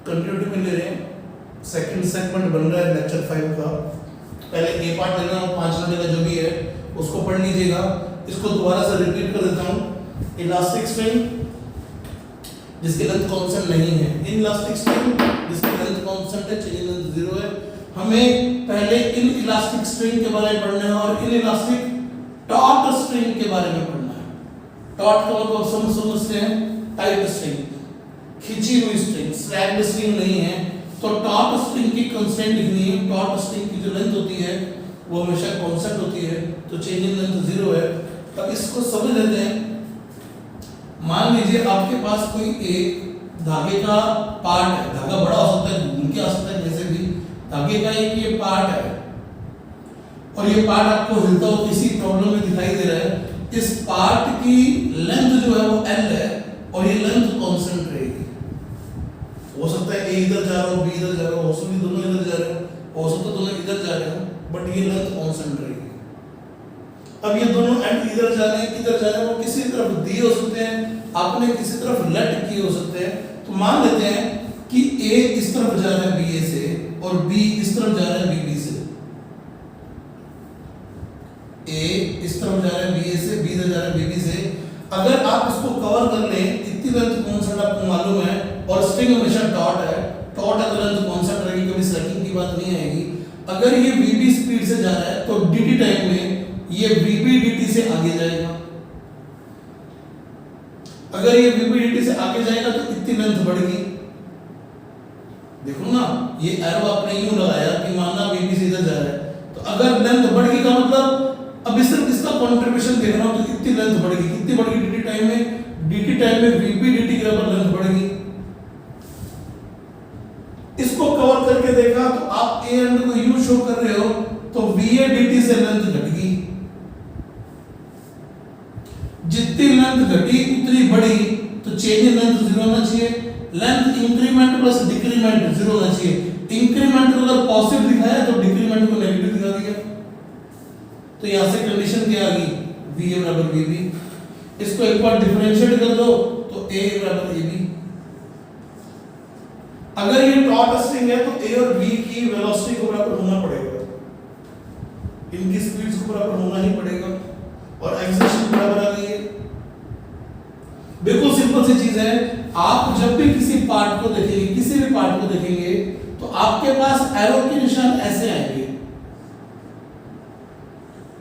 Continuity में ले रहे हैं, सेकंड सेगमेंट बन रहा है लेक्चर 5 का। पहले ए पार्ट लेना, 5 नंबर का जो भी है उसको पढ़ लीजिएगा। इसको दोबारा से रिपीट कर देता हूँ। इलास्टिक स्ट्रिंग जिसकी लेंथ कांस्टेंट नहीं है, इनइलास्टिक स्ट्रिंग जिसकी लेंथ कांस्टेंट है, चेंज लेंथ 0 है। हमें पहले इन इलास्टिक स्ट्रिंग के बारे में पढ़ना है और इन इलास्टिक टॉट स्ट्रिंग के बारे में पढ़ना है। टॉट का मतलब समझते हैं, टाइट स्ट्रिंग, खींची हुई स्ट्रिंग, स्ट्रैप्ड स्ट्रिंग नहीं है। तो टॉट स्ट्रिंग की कांस्टेंट लिखनी है। टॉट स्ट्रिंग की जो लेंथ होती है वो हमेशा कांस्टेंट होती है, तो चेंज इन लेंथ 0 है। अब इसको समझ लेते हैं। मान लीजिए आपके पास कोई एक धागे का पार्ट है, धागा बड़ा हो सकता है, घूम के आ सकता है, जैसे भी धागे का एक ये पार्ट है और ये पार्ट आपको हिलता हुआ किसी प्रॉब्लम में दिखाई दे रहा है। इस पार्ट की लेंथ जो है वो L है और ये लेंथ कांस्टेंट रहेगी। हो सकता है A इधर जा रहा हो, B इधर जा रहा हो सकता है दोनों इधर जा रहे हो सकता है दोनों इधर जा रहे हो, बट ये लेंथ कांस्टेंट रहेगी। अब ये दोनों एंड इधर जा रहे हैं, इधर जा रहे हैं, वो किसी तरफ दिए हो सकते हैं, आपने किसी तरफ लेट किए हो सकते हैं। तो मान लेते हैं कि A इस तरफ जा रहा है BA से और B इस तरफ जा रहा है BB से। A इस तरफ जा रहा है BA से, B इधर जा रहा है BB से। अगर आप इसको कवर कर लें, इतनी लेंथ कांस्टेंट आपको मालूम है और स्ट्रिंग हमेशा डॉट है, डॉट अगर लेंथ कांस्टेंट रहेगी, कभी स्लैकिंग की बात नहीं आएगी। अगर ये VB स्पीड से जा रहा है तो DT टाइम में ये VB DT से आगे जाएगा। अगर ये VB DT से आगे जाएगा तो इतनी लेंथ बढ़ेगी। देखो ना, ये एरो आपने यूं लगाया कि मानना VB से इधर जा रहा है, तो अगर लेंथ बढ़ेगी का मतलब अब सिर्फ इसका कंट्रीब्यूशन देख रहा हूं तो कितनी लेंथ बढ़ेगी, कितनी बढ़ेगी DT टाइम में, DT टाइम में VB DT के बराबर लेंथ बढ़ेगी। इसको कवर करके देखा तो आप A एंड को यूं शो कर रहे हो तो VA DT से लेंथ घटेगी। जितनी लेंथ घटी उतनी बढ़ी, तो चेंज इन लेंथ 0 होना चाहिए। लेंथ इंक्रीमेंट प्लस डिक्रीमेंट 0 होना चाहिए। इंक्रीमेंट को अगर पॉजिटिव दिखाया तो डिक्रीमेंट को नेगेटिव दिखा दिया। तो यहां से कंडीशन क्या आ गई, VA बराबर VB। इसको एक बार डिफरेंशिएट कर दो तो A बराबर AB। अगर ये टॉट स्ट्रिंग है तो A और B की वेलोसिटी को बराबर होना पड़ेगा, इनकी स्पीड्स को बराबर होना ही पड़ेगा और एक्सेलरेशन बराबर आ गई है। बिल्कुल सिंपल सी चीज है। आप जब भी किसी पार्ट को देखेंगे, किसी भी पार्ट को देखेंगे तो आपके पास एरो के निशान ऐसे आएंगे।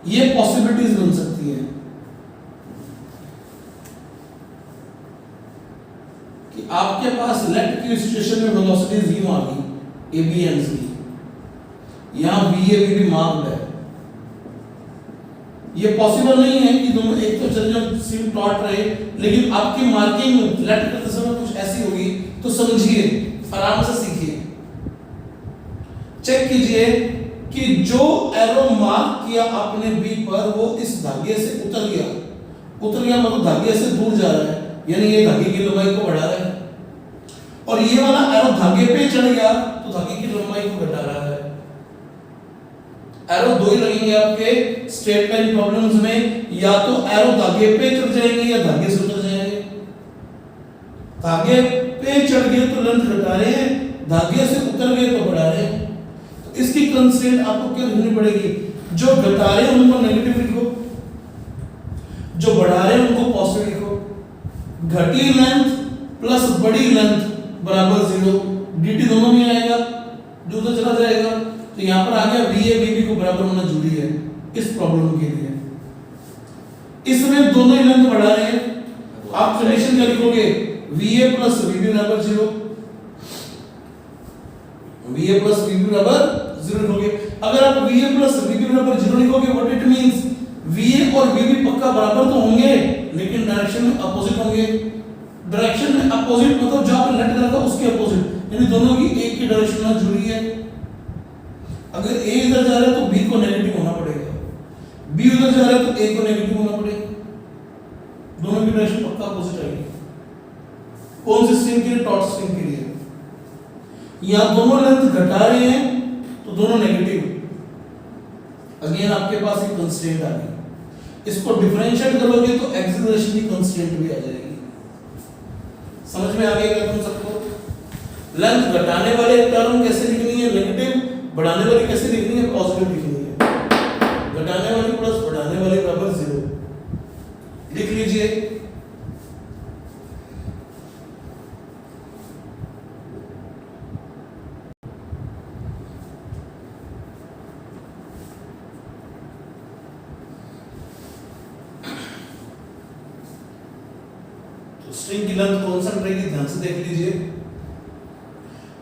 ये पॉसिबिलिटीज बन सकती है कि आपके पास लेट की सिचुएशन में वेलोसिटीज यूं आ गई AB एंड C, यहां VA भी मार्क्ड है। ये पॉसिबल नहीं है कि दोनों एक तो चल जाए सेम प्लॉट रहे, लेकिन आपकी मार्किंग लेट करते समय कुछ ऐसी होगी, तो समझिए, आराम से सीखिए, चेक कीजिए कि जो एरो मार्क किया आपने B पर वो इस धागे से उतर गया मतलब धागे से दूर जा रहा है, यानी ये धागे की लंबाई को बढ़ा रहा है। और ये वाला एरो धागे पे चढ़ गया तो धागे की लंबाई को घटा रहा है। एरो दो ही लगेंगे आपके स्ट्रेट लाइन प्रॉब्लम्स में, या तो एरो धागे पे चढ़ जाएंगे या धागे से उतर जाएंगे। धागे पे चढ़ गए तो लेंथ घटा रहे हैं, धागे से उतर गए तो बढ़ा रहे हैं। तो इसकी कंस्ट्रेंट आपको क्या लिखनी पड़ेगी, जो घटा रहे हैं उनको नेगेटिव लिखो, जो बढ़ा रहे हैं उनको पॉजिटिव लिखो। घटी लेंथ प्लस बड़ी लेंथ बराबर 0, DT दोनों में आएगा, जो तो चला जाएगा। तो यहां पर आ गया VA VB को बराबर होना जरूरी है इस प्रॉब्लम के लिए। इसमें दोनों ही लेंथ बढ़ा रहे हैं, तो आप कंडीशन क्या लिखोगे, VA प्लस VB बराबर 0, VA प्लस VB बराबर 0 लिखोगे। अगर आप VA प्लस VB बराबर 0 लिखोगे, व्हाट इट मींस, VA और VB पक्का बराबर तो होंगे लेकिन डायरेक्शन में अपोजिट होंगे। डायरेक्शन में अपोजिट मतलब जो आपने लेट करा था उसके अपोजिट, यानी दोनों की एक की डायरेक्शन होना जरूरी है। अगर A इधर जा रहा है तो B को नेगेटिव होना पड़ेगा, B उधर जा रहा है तो A को नेगेटिव होना पड़ेगा। दोनों की डायरेक्शन पक्का अपोजिट आएगी। कौन सी स्ट्रिंग के लिए, टॉट स्ट्रिंग के लिए। या दोनों लेंथ घटा रहे हैं तो दोनों नेगेटिव, अगेन आपके पास एक कंस्ट्रेंट आ गई। इसको डिफरेंशिएट करोगे तो एक्सेलरेशन की कंस्ट्रेंट भी आ जाएगी। समझ में आ गया क्या तुम सबको? लेंथ घटाने वाले टर्म कैसे लिखनी है नेगेटिव, बढ़ाने वाली कैसे लिखनी है पॉजिटिव लिखनी है। घटाने वाली प्लस बढ़ाने वाली बराबर 0 लिख लीजिए। स्ट्रिंग की लेंथ कांस्टेंट रहेगी, ध्यान से देख लीजिए।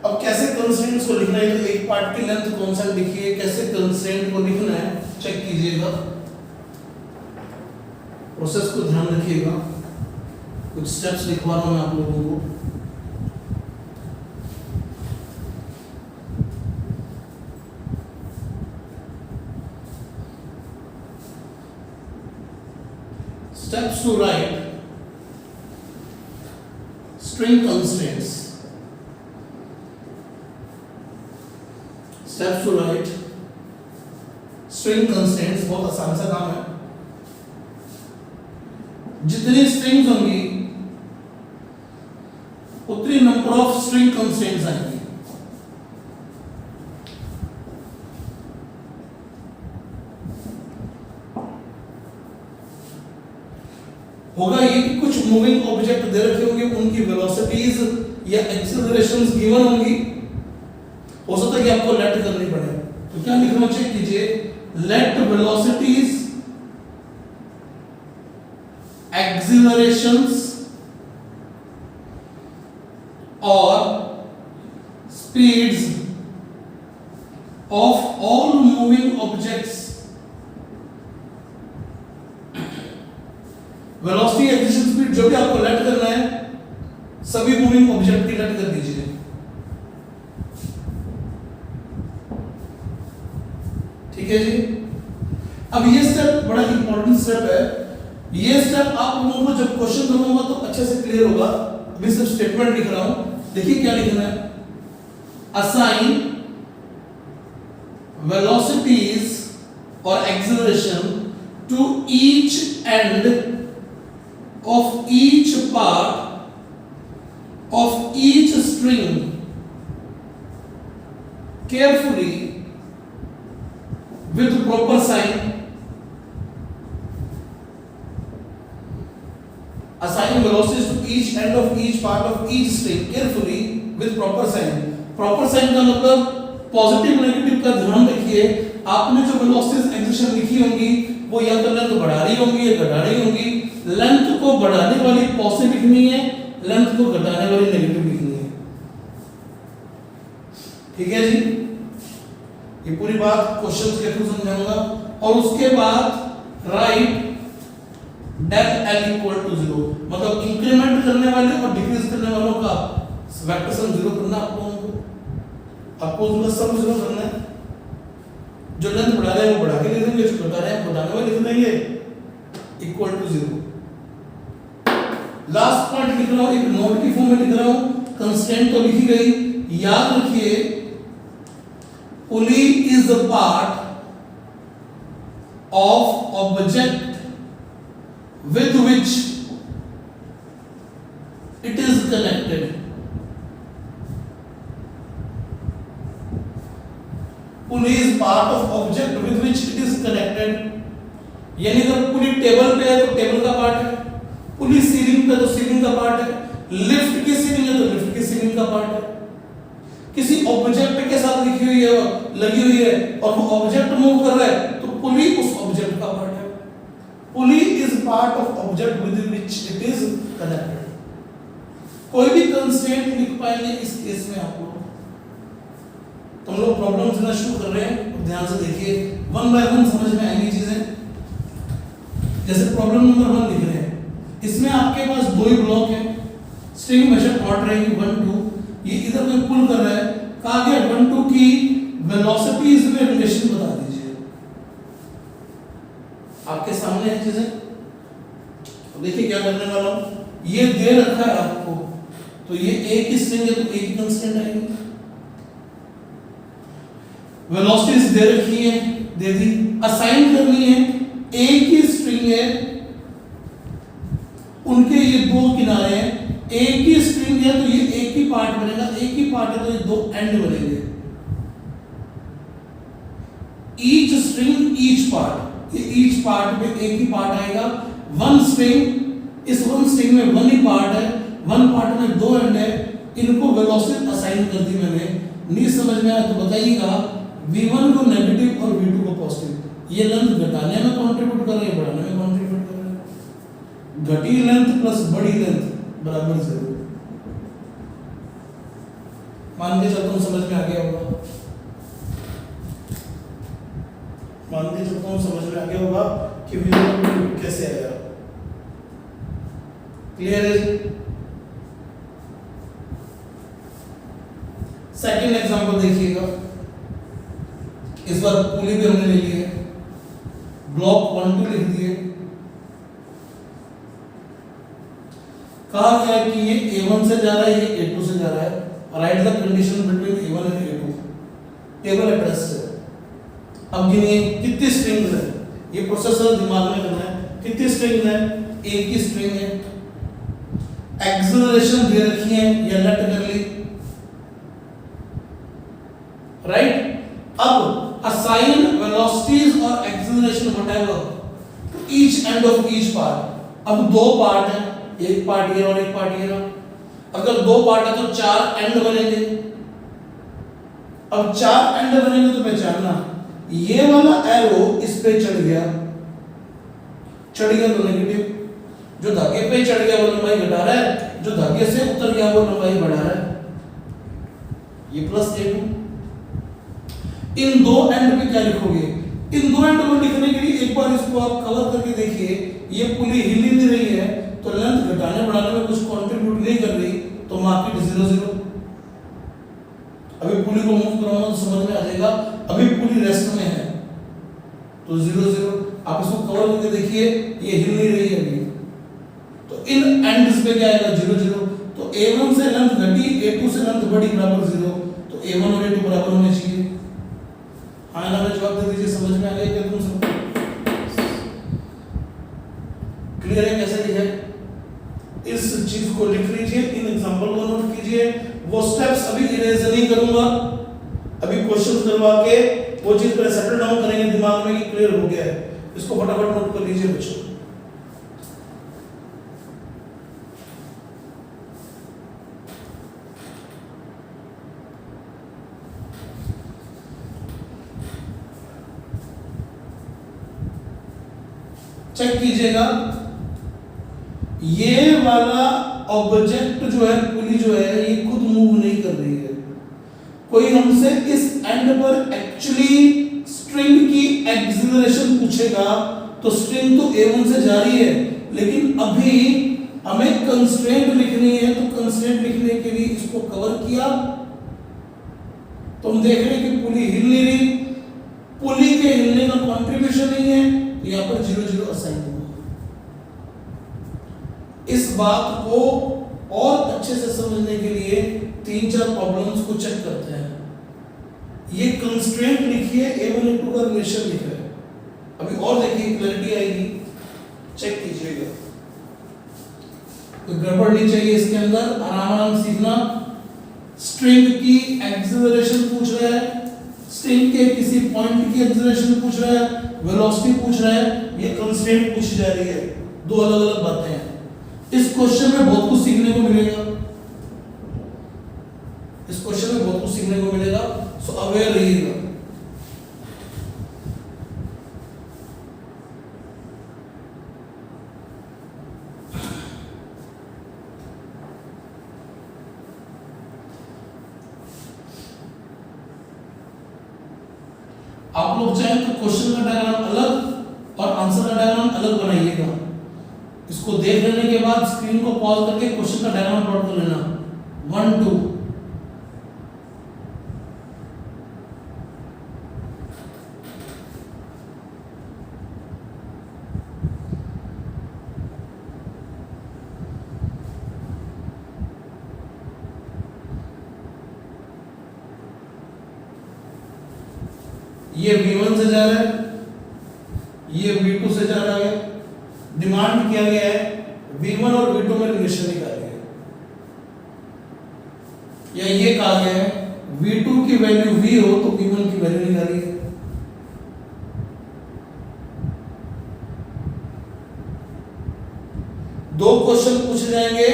अब कैसे कंस्ट्रेंट्स को लिखना है, तो एक पार्ट की लेंथ कांस्टेंट लिखिए, कैसे कंस्ट्रेंट को लिखना है चेक कीजिएगा, प्रोसेस को ध्यान रखिएगा। कुछ स्टेप्स लिखवा रहा हूं मैं आप लोगों को। Steps to write string constraints. Steps to write string constraints बहुत आसान सा काम है। जितनी स्ट्रिंग्स होंगी उतनी नंबर ऑफ स्ट्रिंग कंस्ट्रेंट्स आएंगी। होगा ये कि कुछ मूविंग ऑब्जेक्ट दे रखे होंगे, उनकी वेलोसिटीज या एक्सेलरेशंस गिवन होंगी। हो सकता है कि आपको लेट करनी पड़े, तो क्या लिखना चेक कीजिए, लेट वेलोसिटीज एक्सेलरेशंस और speeds of all moving objects, velocity acceleration speed जो भी आपको लेट करना है सभी मूविंग ऑब्जेक्ट की लेट कर दीजिए। ठीक है जी। अब ये स्टेप बड़ा इंपॉर्टेंट स्टेप है। ये स्टेप आप लोगों को जब क्वेश्चन दूंगा तो अच्छे से क्लियर होगा। अभी सिर्फ स्टेटमेंट लिख रहा हूं, देखिए क्या लिखना है, असाइन वेलोसिटीज और acceleration to each end of each part of each string carefully with proper sign. Assign velocities to each end of each part of each string carefully with proper sign. Proper sign का मतलब positive negative का ध्यान रखिए। आपने जो velocities acceleration लिखी होंगी वो या तो लेंथ बढ़ा रही होंगी या घटा रही होंगी। लेंथ को बढ़ाने वाली पॉजिटिव लिखनी है, लेंथ को घटाने वाली नेगेटिव लिखनी है। ठीक है जी। ये पूरी बात क्वेश्चंस के थ्रू समझाऊंगा। और उसके बाद right del L equal to 0, मतलब इंक्रीमेंट करने वाले और डिक्रीज करने वालों का वेक्टर सम 0 करना आपको उनका सम 0 करना है। जो लेंथ बढ़ा रहे हैं वो बढ़ा के लिख देंगे, जो घटा रहे हैं घटाने वाले लिख देंगे इक्वल टू 0। लास्ट पॉइंट लिख रहा हूं, एक नोट की फॉर्म में लिख रहा हूं, कंस्ट्रेंट तो लिखी गई, याद रखिए pulley is the part of object with which it is connected. Pulley is part of object with which it is connected. यानी अगर पुली टेबल पे है तो टेबल का पार्ट है, पुली सीलिंग पे तो सीलिंग का पार्ट है, लिफ्ट की सीलिंग है तो लिफ्ट की सीलिंग का पार्ट है। किसी ऑब्जेक्ट के साथ लिखी हुई है, लगी हुई है और वो ऑब्जेक्ट मूव कर रहा है तो पुली उस ऑब्जेक्ट का पार्ट है। Pulley is part of object with which it is connected. कोई भी कंस्ट्रेंट लिख पाएंगे इस केस में आप लोग। तो हम लोग प्रॉब्लम देना शुरू कर रहे हैं, ध्यान से देखिए, वन बाय वन समझ में आएंगी चीजें। जैसे प्रॉब्लम नंबर 1 लिख रहे हैं, इसमें आपके पास दो ही ब्लॉक है, स्ट्रिंग मेजर पार्ट रहेगी 1 2, ये इधर में पुल कर रहा है, कहा गया 1 2 की वेलोसिटीज में रिलेशन बता दीजिए। आपके सामने है चीजें, तो देखिए क्या करने वाला हूं, ये दे रखा है आपको, तो ये एक ही स्ट्रिंग है तो एक ही कंस्टेंट आएगी। वेलोसिटीज दे रखी है, दे दी, असाइन करनी है, एक ही स्ट्रिंग है, उनके ये दो किनारे हैं, एक ही स्ट्रिंग है तो ये एक ही पार्ट बनेगा, एक ही पार्ट है तो ये दो एंड बनेंगे। ईच स्ट्रिंग ईच पार्ट, ये ईच पार्ट में एक ही पार्ट आएगा। वन स्ट्रिंग, इस वन स्ट्रिंग में वन ही पार्ट है, वन पार्ट में दो एंड है, इनको वेलोसिटी असाइन कर दी मैंने। नहीं समझ में आया तो बताइएगा। v1 को नेगेटिव और v2 को पॉजिटिव। ये लेंथ घटाने में कंट्रीब्यूट कर रही है, बढ़ाने में कंट्रीब्यूट कर रही है। घटी लेंथ प्लस बड़ी लेंथ बराबर 0। मान के चलता हूं समझ में आ गया होगा, मान के चलता हूं समझ में आ गया होगा कि v1 कैसे आएगा। क्लियर है? सेकंड एग्जांपल देखिएगा। इस बार पुली भी हमने ले ली है, ब्लॉक 1 2 लिख दिए। कहा गया है कि ये A1 से जा रहा है, ये A2 से जा रहा है। Right the condition between A1 and A2। Table address से अब गिनिए कितनी स्ट्रिंग्स है। ये प्रोसेसर दिमाग में करना है। कितनी स्ट्रिंग्स है? एक ही स्ट्रिंग है। एक्सेलरेशन दे रखी है या लेट कर ली, राइट। अब असाइन वेलोसिटीज और acceleration whatever to each end of each part. अब दो पार्ट है, एक पार्ट ये और एक पार्ट ये। अगर दो पार्ट है तो चार एंड बनेंगे। अब चार एंड बनेंगे तो पहचानना, ये वाला एरो इस पे चढ़ गया तो नेगेटिव, जो धागे पे चढ़ गया वो लंबाई घटा रहा है, जो धागे से उतर गया वो लंबाई बढ़ा रहा है। ये प्लस A2। इन दो एंड पे क्या लिखोगे? इन दो एंड को लिखने के लिए एक बार इसको आप कवर करके देखिए। ये पुली हिल ही नहीं रही है तो लेंथ घटाने बढ़ाने में कुछ कंट्रीब्यूट नहीं कर रही, तो मार्क इट 0 0। अभी पुली को मूव कराऊंगा तो समझ में आ जाएगा। अभी पुली रेस्ट में है तो 0 0। आप इसको कवर करके देखिए, ये हिल नहीं रही है अभी, तो इन एंड्स पे क्या आएगा? 0 0। तो A1 से लेंथ घटी, A2 से लेंथ बढ़ी, बराबर 0। तो A1 और A2 बराबर होने चाहिए। हाँ ना, जवाब दे दीजिए। समझ में आ गया क्या तुम सब? क्लियर है कैसे लिखा है? इस चीज को लिख लीजिए, इन एग्जांपल को नोट कीजिए। वो स्टेप्स अभी इरेज नहीं करूंगा, अभी क्वेश्चंस करवा के वो चीज पर सेटल डाउन करेंगे दिमाग में कि क्लियर हो गया है। इसको फटाफट नोट कर लीजिए बच्चों। चेक कीजिएगा, ये वाला ऑब्जेक्ट जो है, पुली जो है, ये खुद मूव नहीं कर रही है। कोई हमसे इस एंड पर एक्चुअली स्ट्रिंग की एक्सीलरेशन पूछेगा तो स्ट्रिंग तो A1 से जा रही है, लेकिन अभी हमें कंस्ट्रेंट लिखनी है। तो कंस्ट्रेंट लिखने के लिए इसको कवर किया तो हम देख रहे हैं कि पुली हिल नहीं रही। पुली के हिलने का कंट्रीब्यूशन नहीं है, तो यहां पर 0 0 असाइन होगा। इस बात को और अच्छे से समझने के लिए 3-4 प्रॉब्लम्स को चेक करते हैं। ये कंस्ट्रेंट लिखिए, A1 A2 का रिलेशन लिखा है। अभी और देखिए, क्लैरिटी आएगी। चेक कीजिएगा, कोई गड़बड़ नहीं चाहिए इसके अंदर। आराम सीखना। स्ट्रिंग की एक्सेलरेशन पूछ रहा है, स्ट्रिंग के किसी पॉइंट की एक्सेलरेशन पूछ रहा है, वेलोसिटी पूछ रहा है, ये कंस्ट्रेंट पूछी जा रही है। दो अलग अलग बातें हैं। इस क्वेश्चन में बहुत कुछ सीखने को मिलेगा। इस क्वेश्चन में बहुत कुछ सीखने को मिलेगा, सो अवेयर रहिएगा। आप लोग चाहें तो क्वेश्चन का डायग्राम अलग और आंसर का डायग्राम अलग बनाइएगा। इसको देख लेने के बाद स्क्रीन को पॉज करके क्वेश्चन का डायग्राम प्लॉट कर लेना। 1 2। ये V1 से जा रहा है, ये V2 से जा रहा है। डिमांड किया गया है V1 और V2 में रिलेशन निकालिए। या ये कहा गया है V2 की वैल्यू V हो तो V1 की वैल्यू निकालिए। दो क्वेश्चन पूछे जाएंगे।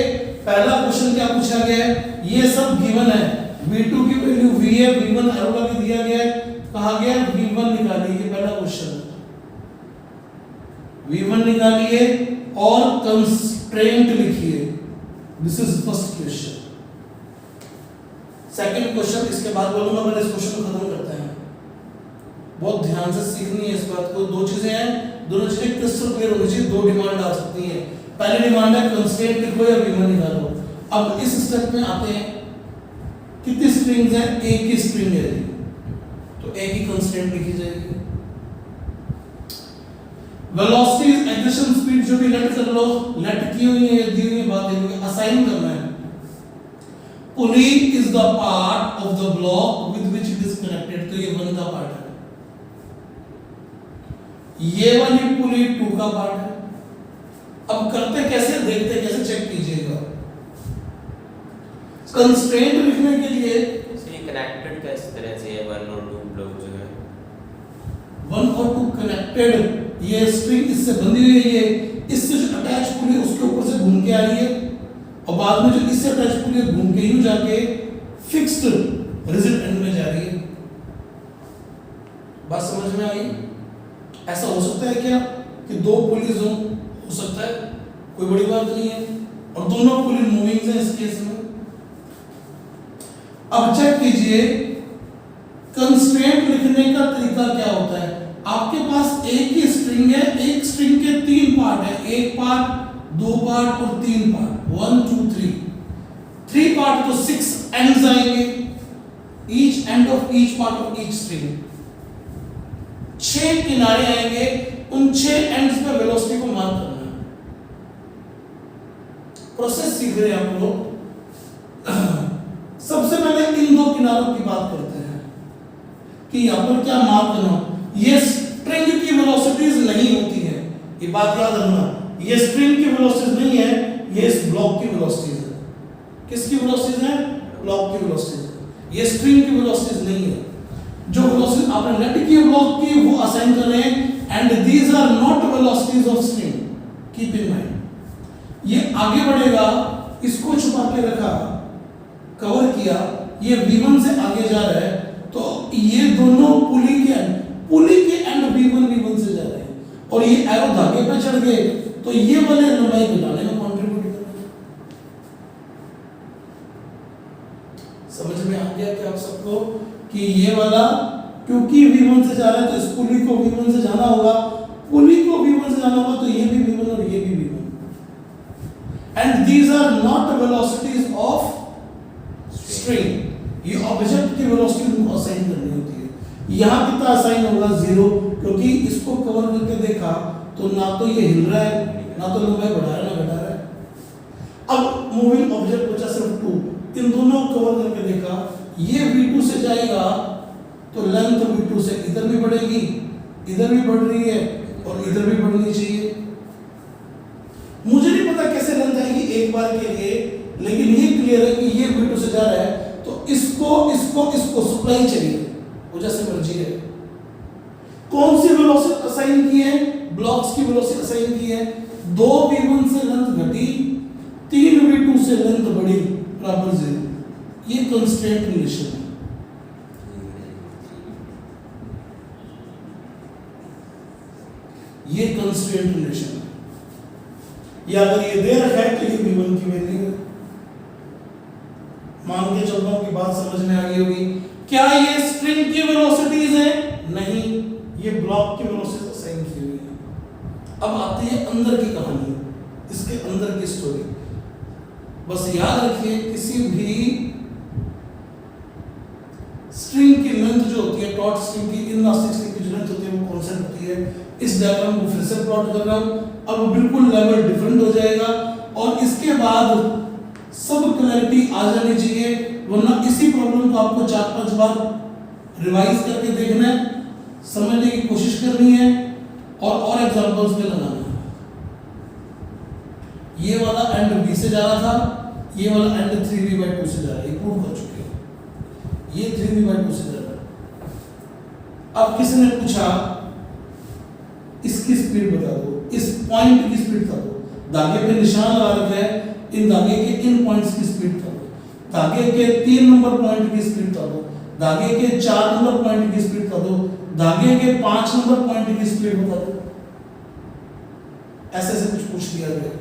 पहला क्वेश्चन क्या पूछा गया है, ये सब गिवन है, V2 की वैल्यू V है, V1 एरोला भी दिया गया है, कहा गया V1 निकालिए। ये पहला क्वेश्चन है, V1 निकालिए और कंस्ट्रेंट लिखिए। This is first question. Second question इसके बाद बोलूंगा, पहले इस क्वेश्चन को खत्म करते हैं। बहुत ध्यान से सीखनी है इस बात को। दो चीजें हैं, दोनों चीजें क्रिस्टल क्लियर होनी चाहिए। दो डिमांड आ सकती है। पहली डिमांड है कंस्ट्रेंट लिखो या V1 निकालो। अब इस स्टेप में आते हैं, कितनी स्ट्रिंग्स हैं, एक ही स्ट्रिंग है जी, तो एक ही कंस्ट्रेंट लिखी जाएगी। वेलोसिटीज, एक्सेशन स्पीड जो भी लेट कर लो, लेट की हुई है, दी हुई बात है, असाइन करना है। Pulley is the part of the block with which it is connected, तो ये 1 का पार्ट है। ये वाली पुली 2 का पार्ट है। अब करते कैसे, देखते कैसे, चेक कीजिएगा। कंस्ट्रेंट लिखने के लिए कनेक्टेड का इस तरह से 1 और 2 ब्लॉक जो है 1 और 2 कनेक्टेड, ये स्ट्रिंग इससे बंधी हुई है, ये इससे जो अटैच पुली उसके ऊपर से घूम के आ रही है और बाद में जो इससे अटैच पुली घूम के यूं जाके फिक्स्ड रिजिड एंड में जा रही है। बात समझ में आई? ऐसा हो सकता है क्या कि दो पुलीज हो सकता है, कोई बड़ी बात नहीं है, और दोनों पुली मूविंग है इस केस में। अब चेक कीजिए कंस्ट्रेंट लिखने का तरीका क्या होता है। आपके पास एक ही स्ट्रिंग है, एक स्ट्रिंग के 3 पार्ट है, एक पार्ट, 2 पार्ट और 3 पार्ट, 1 2 3 पार्ट, तो 6 एंड्स आएंगे, each end of each part of each string 6 किनारे आएंगे। उन 6 एंड्स पे वेलोसिटी को मार्क करना है। प्रोसेस सीख रहे हैं आप लोग। सबसे पहले इन 2 किनारों की बात करते हैं कि यहां पर क्या मार्क करना। ये स्ट्रिंग की वेलोसिटीज नहीं होती है, ये बात याद रखना। ये स्ट्रिंग की वेलोसिटीज नहीं है, ये इस ब्लॉक की वेलोसिटीज है। किसकी वेलोसिटीज है? ब्लॉक की वेलोसिटीज है। ये स्ट्रिंग की वेलोसिटीज नहीं है। जो वेलोसिटी आपने लेट की ब्लॉक की वो असाइन कर रहे हैं, and these are not velocities of string, keep in mind. ये आगे बढ़ेगा, इसको छुपा के रखा, कवर किया, ये V1 से आगे जा रहा है, तो ये दोनों पुली के एंड V1 से जा रहे हैं, और ये एरो धागे पे चढ़ गए, तो ये वाले लंबाई घटाने में कंट्रीब्यूट कर रहे हैं। समझ में आ गया क्या आप सबको कि ये वाला क्योंकि V1 से जा रहा है तो इस पुली को V1 से जाना होगा, पुली को V1 से जाना होगा, तो ये भी V1 और ये भी V1, and these are not velocities of string. ये ऑब्जेक्ट की वेलोसिटी उनको असाइन करनी होती है। यहां कितना असाइन होगा? 0, क्योंकि इसको कवर करके देखा तो ना तो ये हिल रहा है, ना तो लंबाई बढ़ा रहा है, ना घटा रहा है। अब मूविंग ऑब्जेक्ट बचा सिर्फ 2, इन दोनों कवर करके देखा, ये V2 से जाएगा तो लेंथ V2 से इधर भी बढ़ेगी, इधर भी बढ़ रही है और इधर भी बढ़नी चाहिए। मुझे नहीं पता कैसे लेंथ आएगी एक बार के लिए, लेकिन ये क्लियर है कि ये V2 से जा रहा है, तो इसको सप्लाई चाहिए, वो जैसे मर्जी है। कौन सी वेलोसिटी असाइन की है? ब्लॉक्स की वेलोसिटी असाइन की है। 2 V1 से लेंथ घटी, 3 V2 से लेंथ बढ़ी, बराबर 0। ये कंस्ट्रेंट रिलेशन है। ये कंस्ट्रेंट रिलेशन है। या अगर ये दे रखा है तो ये V1 की वैल्यू है। मान के चलता हूं कि बात समझ में आ गई होगी। क्या ये स्ट्रिंग की वेलोसिटीज है? नहीं, ये ब्लॉक की वेलोसिटी असाइन की हुई है। अब आती है अंदर की कहानी, इसके अंदर की स्टोरी। बस याद रखिए, किसी भी स्ट्रिंग की लेंथ जो होती है, टॉट स्ट्रिंग की, इलास्टिक स्ट्रिंग की जो लेंथ होती है वो कांस्टेंट होती है। इस डायग्राम को फिर से प्लॉट कर रहा हूं, अब बिल्कुल लेवल डिफरेंट हो जाएगा और इसके बाद सब क्लैरिटी आ जानी चाहिए, वरना इसी प्रॉब्लम को आपको 4-5 बार रिवाइज करके देखना है, समझने की कोशिश करनी है और एग्जांपल्स पे लगाना है। ये वाला एंड B से जा रहा था, ये वाला एंड 3V/2 से जा रहा है, ये प्रूव कर चुके हैं। 2 से जा रहा है। अब किसी ने पूछा इसकी स्पीड बता दो, इस पॉइंट की स्पीड बता दो, धागे पे निशान लगा रखा है, इन धागे के इन पॉइंट्स की स्पीड बता दो, धागे के 3 नंबर पॉइंट की स्पीड बता दो, धागे के 4 नंबर पॉइंट की स्पीड बता दो, धागे के 5 नंबर पॉइंट की स्पीड बता दो। ऐसे ऐसे कुछ पूछ लिया गया।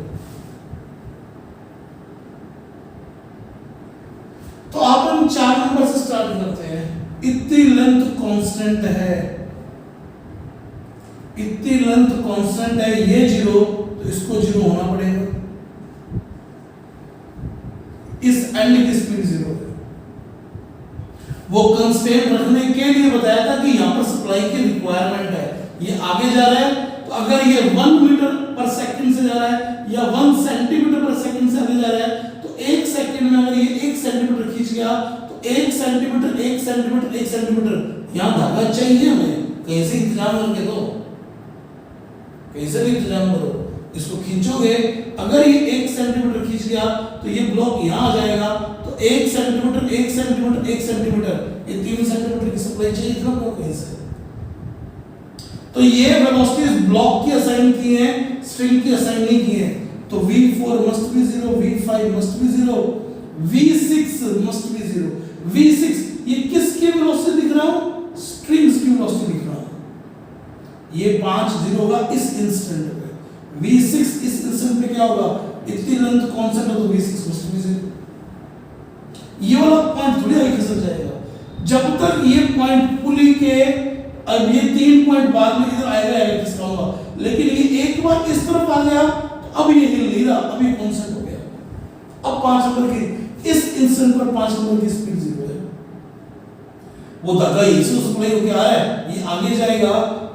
तो आप हम 4 नंबर से स्टार्ट करते हैं। इतनी लेंथ कांस्टेंट है, इतनी लेंथ कांस्टेंट है, ये 0 तो इसको 0 होना पड़ेगा। इस एंड की स्पीड 0 है। वो कंस्टेंट रखने के लिए बताया था कि यहां पर सप्लाई की रिक्वायरमेंट है। ये आगे जा रहा है तो अगर ये 1 मीटर पर सेकंड से जा रहा है या 1 सेंटीमीटर पर सेकंड से आगे जा रहा है तो 1 सेकंड में अगर ये 1 सेंटीमीटर खींच गया तो 1 सेंटीमीटर 1 सेंटीमीटर 1 सेंटीमीटर यहां धागा चाहिए हमें। कहीं से इंतजाम करके दो, कहीं से भी इंतजाम करो। इसको खींचोगे, अगर ये 1 सेंटीमीटर खींच गया तो ये ब्लॉक यहां आ जाएगा तो 1 सेंटीमीटर 1 सेंटीमीटर 1 सेंटीमीटर ये 3 सेंटीमीटर की सप्लाई चाहिए इतना ब्लॉक कहीं से। तो ये वेलोसिटीज ब्लॉक की असाइन की है, स्ट्रिंग की असाइन नहीं की है। तो V4 must be 0, V5 must be 0, V6 must be 0। V6 ये किसकी वेलोसिटी दिख रहा हूं? स्ट्रिंग्स की वेलोसिटी दिख रहा हूं। ये 5 0 होगा इस इंस्टेंट पे। V6 इस इंस्टेंट पे क्या होगा? इतनी लेंथ कांस्टेंट है तो V6 मस्ट बी 0। ये वाला पॉइंट थोड़ी आगे खिसक जाएगा। जब तक ये पॉइंट पुली के, अब ये 3 पॉइंट बाद में इधर आएगा खिसकाऊंगा, लेकिन ये एक बार इस तरफ आ गया तो अब ये हिल नहीं रहा, अब ये कांस्टेंट हो गया। अब 5 नंबर की इस इंस्टेंट पर 5 नंबर की स्पीड 0 है। वो धागा यहीं से सप्लाई होके आया है, ये आगे जाएगा,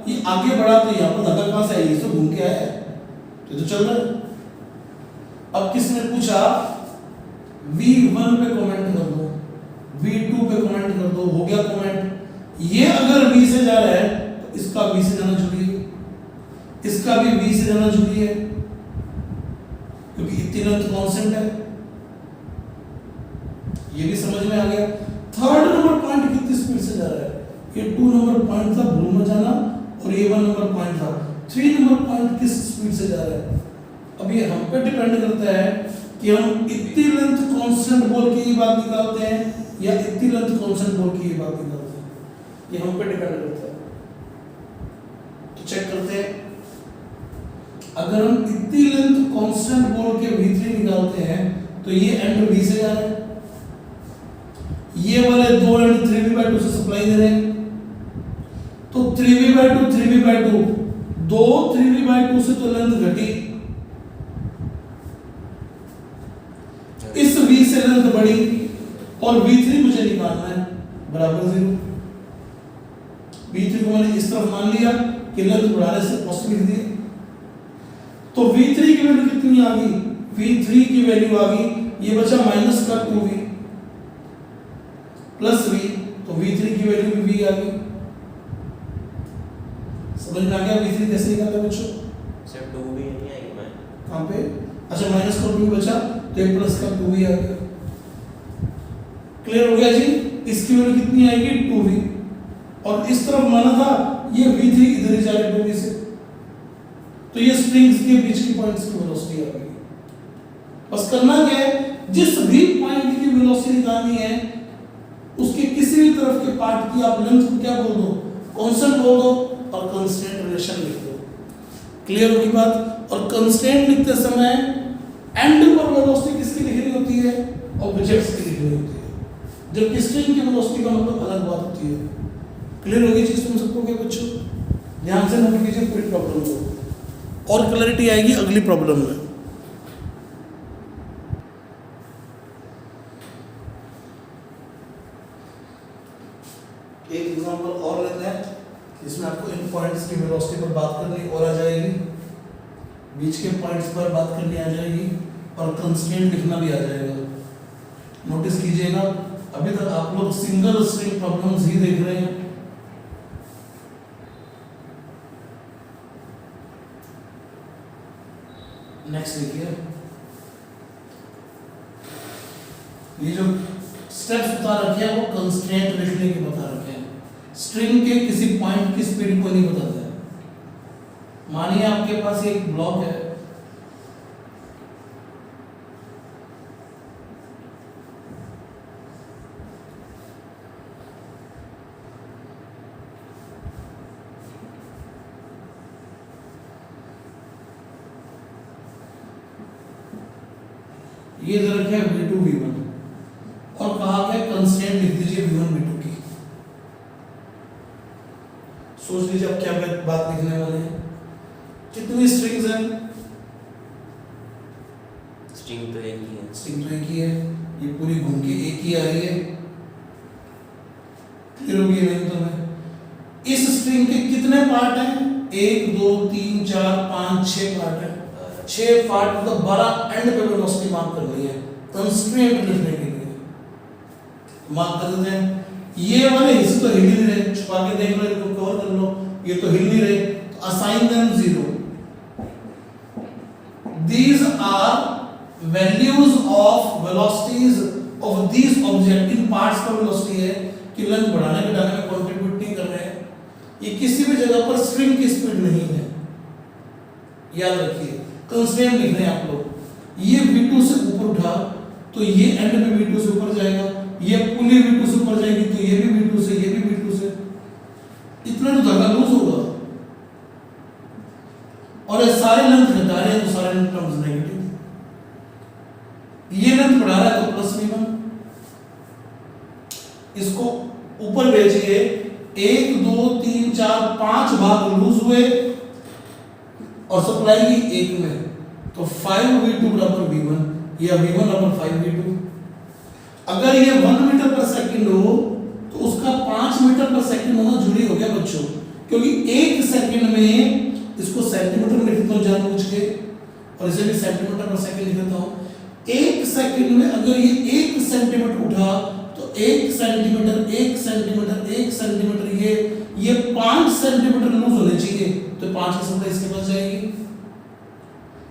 ये आगे बढ़ा तो यहाँ पर धागा कहां से आया? यहीं से घूम के आया है, तो चल रहा है। अब किसने पूछा V1 पे कमेंट कर दो, V2 पे कमेंट कर दो, हो गया कमेंट। ये अगर V से जा रहा है तो इसका V से जाना जरूरी है, इसका भी V से जाना जरूरी है क्योंकि इतनी लेंथ कांस्टेंट है। ये भी समझ में आ गया। थर्ड नंबर पॉइंट कितनी स्पीड से जा रहा है? ये 2 नंबर पॉइंट था, भूल मत जाना, और ये 1 नंबर पॉइंट था। 3 नंबर पॉइंट किस स्पीड से जा रहा है? अब ये हम पे डिपेंड करता है कि हम इतनी लेंथ कांस्टेंट बोल के ये बात निकालते हैं या इतनी लेंथ कांस्टेंट बोल के ये बात निकालते हैं। ये हम पे डिपेंड करता है। तो चेक करते हैं। अगर हम इतनी लेंथ कांस्टेंट बोल के V3 निकालते हैं तो ये एंड V से जा रहा है, ये वाले 2 एंड 3V/2 से सप्लाई दे रहे हैं। तो 3V/2 3V/2 2 3V/2 से तो लेंथ घटी, इस V से लेंथ बढ़ी और V3 मुझे निकालना है बराबर 0। V3 को मैंने इस तरफ मान लिया कि लेंथ बढ़ाने से पॉसिबिलिटी दी, तो V3 की वैल्यू कितनी आ गई? V3 की वैल्यू आ गई, ये बचा माइनस का 2V प्लस V, तो V3 की वैल्यू भी V आ गई। समझ में आ गया V3 कैसे निकालना बच्चों? सर 2V नहीं आएगी मैं कहां पे? अच्छा माइनस का 2 बचा तो एक प्लस का 2V आ गया। क्लियर हो गया जी? इसकी वैल्यू कितनी आएगी? 2V, और इस तरफ माना था ये V3 इधर ही जाएगा 2V से, तो ये स्प्रिंग्स के बीच की पॉइंट्स की वेलोसिटी आ गई। बस करना क्या है, जिस भी पॉइंट की वेलोसिटी निकालनी है उसके किसी भी तरफ के पार्ट की आप लेंथ को क्या बोल दो? कांस्टेंट बोल दो और कांस्टेंट रिलेशन लिख दो। क्लियर होगी बात? और कांस्टेंट लिखते समय एंड पर वेलोसिटी किसकी लिखनी होती है? ऑब्जेक्ट्स की लिखनी होती है, जबकि स्ट्रिंग की वेलोसिटी का मतलब अलग बात होती है। क्लियर होगी चीज तुम सबको क्या बच्चों? ध्यान से नोट कीजिए पूरी प्रॉब्लम को, और क्लैरिटी आएगी अगली प्रॉब्लम में। एक एग्जांपल और लेते हैं जिसमें आपको इन पॉइंट्स की वेलोसिटी पर बात करनी और आ जाएगी, बीच के पॉइंट्स पर बात करनी आ जाएगी, और कंस्ट्रेंट लिखना भी आ जाएगा। नोटिस कीजिएगा अभी तक आप लोग सिंगल स्ट्रिंग प्रॉब्लम्स ही देख रहे हैं। नेक्स्ट देखिए, ये जो स्टेप्स बता रखे हैं, वो कंस्ट्रेंट लिखने के बता रखे हैं। स्ट्रिंग के किसी पॉइंट की स्पीड को नहीं बताता है। मानिए आपके पास एक ब्लॉक है, ये इधर रखे V2 V1 और कहा गया कंस्ट्रेंट लिख दीजिए V1 V2 की। सोच लीजिए अब क्या बात लिखने वाले हैं। कितनी स्ट्रिंग्स हैं? स्ट्रिंग तो एक ही है। स्ट्रिंग तो एक ही है, ये पूरी घूम के एक ही आ रही है। क्लियर होगी नहीं तो मैं इस स्ट्रिंग के कितने पार्ट हैं? 1 2 3 4 5 6 पार्ट हैं। 6 पार्ट मतलब 12 एंड पे वेलोसिटी मार्क कर रही है कंस्ट्रेंट लिखने के लिए। मार्क कर देते हैं। ये वाले हिस्से तो हिल ही नहीं रहे, छुपा के देख लो, इनको कवर कर लो, ये तो हिल नहीं रहे, तो assign them 0। These are values of velocities of these object in parts का velocity है कि लेंथ बढ़ाने घटाने में कंट्रीब्यूट नहीं कर रहे हैं। ये किसी भी जगह पर स्ट्रिंग की स्पीड नहीं है, याद रखिए। कंस्ट्रेंट लिख रहे हैं आप लोग। ये V2 से ऊपर उठा तो ये एंड में V2 से ऊपर जाएगा, ये पुली V2 से ऊपर जाएगी तो ये भी V2 से, ये भी V2 से, इतना तो धागा लूज होगा। और ये सारे लेंथ घटा रहे हैं तो सारे टर्म्स नेगेटिव। ये लेंथ बढ़ा रहा है तो प्लस V1। इसको ऊपर भेजिए, 1 2 3 4 5 भाग लूज हुए और सप्लाई की 1 में, तो 5V2 बराबर V1 या V1 बराबर 5V2। अगर ये 1 मीटर पर सेकंड हो तो उसका 5 मीटर पर सेकंड होना जरूरी हो गया बच्चों, क्योंकि 1 सेकंड में, इसको सेंटीमीटर में लिखता हूं जानबूझ के और इसे भी सेंटीमीटर पर सेकंड लिख देता हूं। 1 सेकंड में अगर ये 1 सेंटीमीटर उठा तो 1 सेंटीमीटर 1 सेंटीमीटर 1 सेंटीमीटर, ये 5 सेंटीमीटर लूज होने चाहिए, तो 5 की सप्लाई इसके पास जाएगी।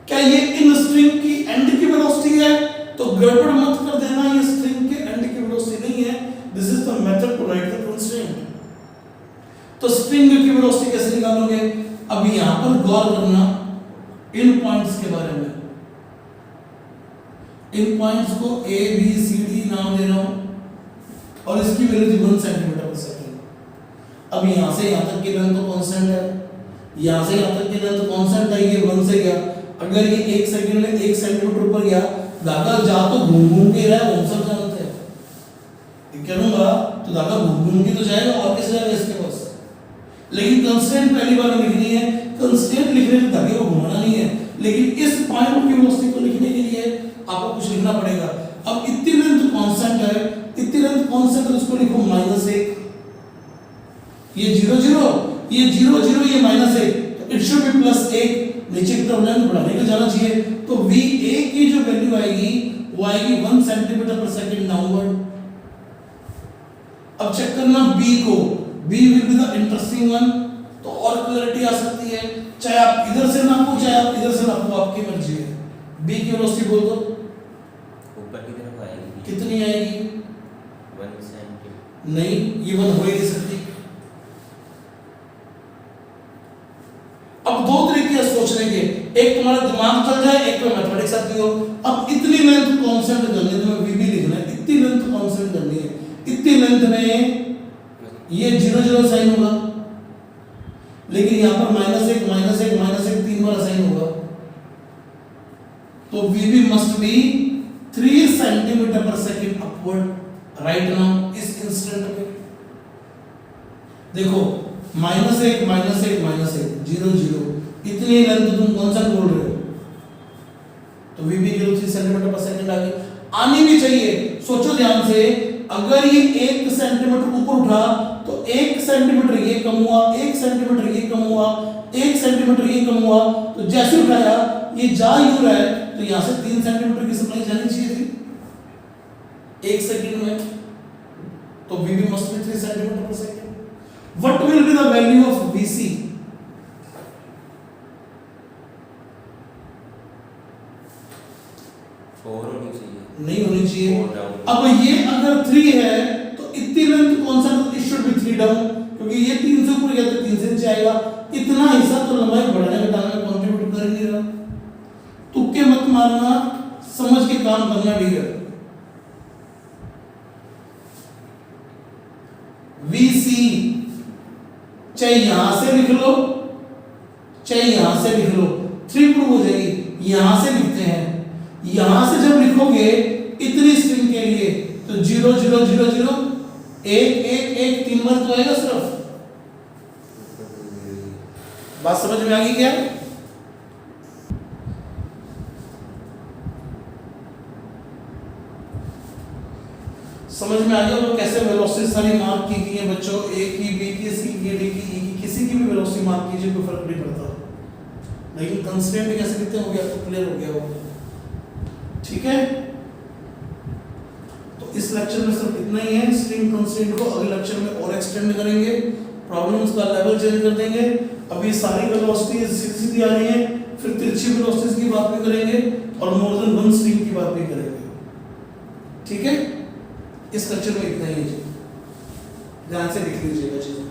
क्या ये इन स्ट्रिंग की एंड की वेलोसिटी है? तो गड़बड़ मत कर देना, ये स्ट्रिंग के एंड की वेलोसिटी नहीं है। This is the method to write the constraint. तो स्ट्रिंग की वेलोसिटी कैसे निकालोगे? अब यहां पर गौर करना इन पॉइंट्स के बारे में। इन पॉइंट्स को A B C D नाम दे रहा हूं और इसकी वैल्यू थी 1 सेंटीमीटर पर सेकंड। अब यहां से यहां तक की लेंथ तो कांस्टेंट है, यहां से यहां तक की लेंथ तो कांस्टेंट है, ये 1 से गया। अगर ये 1 सेकंड में 1 सेंटीमीटर ऊपर गया, धागा जा तो घूम घूम के रहा है, हम सब जानते हैं। ये करूंगा तो धागा घूम घूम के तो जाएगा और कैसे जाएगा इसके पास। लेकिन कंस्टेंट पहली बार लिखनी है। कंस्टेंट लिखने से धागे को घुमाना नहीं है, लेकिन इस पॉइंट की वेलोसिटी को लिखने के लिए आपको कुछ लिखना पड़ेगा। अब इतनी लेंथ कांस्टेंट है, इतनी लेंथ कांस्टेंट है, उसको लिखो -1। ये 0 0, ये 0 0, ये -1, तो इट शुड बी +1। नीचे की तरफ लेंथ बढ़ाने को जाना चाहिए, तो VA की जो वैल्यू आएगी वो आएगी 1 सेंटीमीटर पर सेकंड डाउनवर्ड। अब चेक करना B को, B will be the interesting one, तो और क्लैरिटी आ सकती है। चाहे आप इधर से नापो चाहे आप इधर से नापो, आपकी मर्जी है। B की वेलोसिटी बोल दो, ऊपर की तरफ आएगी। कितनी आएगी? 1 सेंटीमीटर। नहीं, ये 1 हो ही नहीं सकती। अब दो तरीके हैं सोचने के, एक तुम्हारा दिमाग चल जाए, एक पे मैथमेटिक्स आती हो। अब इतनी लेंथ कांस्टेंट करनी है, तुम्हें VB लिखना है, इतनी लेंथ कांस्टेंट करनी है। इतनी लेंथ में ये 0 0 साइन होगा, लेकिन यहां पर -1 -1 -1 3 बार साइन होगा, तो VB मस्ट बी 3 सेंटीमीटर पर सेकंड अपवर्ड राइट नाउ इस इंस्टेंट में। देखो -1 -1 0 0, इतनी लेंथ तुम कौन सा बोल रहे हो, तो VB की 3 सेंटीमीटर पर सेकंड आ गई, आनी भी चाहिए। सोचो ध्यान से, अगर ये 1 सेंटीमीटर ऊपर उठा तो 1 सेंटीमीटर ये कम हुआ, 1 सेंटीमीटर ये कम हुआ, 1 सेंटीमीटर ये कम हुआ, तो जैसे उठाया ये जा यूं रहा है, तो यहां से 3 सेंटीमीटर की सप्लाई जानी चाहिए थी 1 सेकंड में, तो VB मस्ट बी 3 सेंटीमीटर पर second. What will be the value of VC? होनी चाहिए, नहीं होनी चाहिए, अब ये अगर 3 है तो इतनी लेंथ कौन सा, इट शुड बी 3 डाउन, क्योंकि ये 3 से ऊपर गया तो 3 से नीचे आएगा। इतना हिस्सा तो लंबाई बढ़ाने घटाने में कंट्रीब्यूट कर ही नहीं रहा। तुक्के मत मारना, समझ के काम करना, ठीक है। VC चाहे यहां से लिख लो चाहे यहां से लिख लो, 3 प्रूव हो जाएगी। यहां से लिखते हैं, यहां से जब लिखोगे इतनी स्ट्रिंग के लिए तो 0 0 0 0 1 1 1 3 बार तो आएगा सिर्फ। बात समझ में आ गई क्या? समझ में आ गया तो कैसे वेलोसिटी सारी मार्क की गई है बच्चों, ए की, बी की, सी की, डी की, ई की, किसी की भी वेलोसिटी मार्क कीजिए, कोई फर्क नहीं पड़ता। लेकिन कंस्ट्रेंट कैसे लिखते हैं वो आपको क्लियर हो गया होगा, ठीक है। तो इस लेक्चर में सिर्फ इतना ही है। स्ट्रिंग कंस्ट्रेंट को अगले लेक्चर में और एक्सटेंड करेंगे, प्रॉब्लम्स का लेवल चेंज कर देंगे। अभी सारी वेलोसिटी सीधी सीधी आ रही है, फिर तिरछी वेलोसिटीज की बात भी करेंगे और मोर देन वन स्ट्रिंग की बात भी करेंगे, ठीक है। इस लेक्चर में इतना ही है, ध्यान से लिख लीजिएगा चीज़।